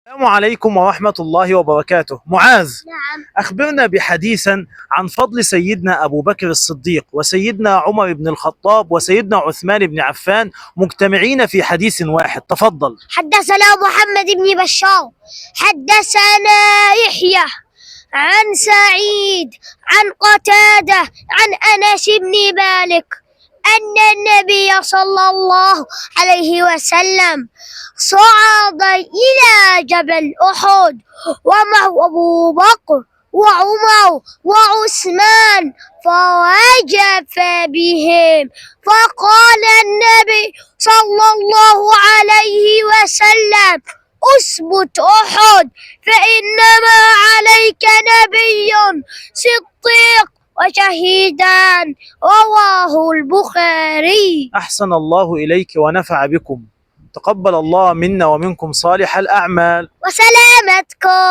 السلام عليكم ورحمة الله وبركاته. معاذ، نعم. أخبرنا بحديثا عن فضل سيدنا أبو بكر الصديق وسيدنا عمر بن الخطاب وسيدنا عثمان بن عفان مجتمعين في حديث واحد. تفضل. حدثنا محمد بن بشار حدثنا يحيى عن سعيد عن قتادة عن أنس بن مالك أن النبي صلى الله عليه وسلم صعد إلى جبل أحد ومعه أبو بكر وعمر وعثمان فوجف بهم، فقال النبي صلى الله عليه وسلم: اثبت أحد فإنما عليك نبي صديق وشهيدان. رواه البخاري. أحسن الله إليك ونفع بكم. تقبل الله منا ومنكم صالح الأعمال. وسلامتكم.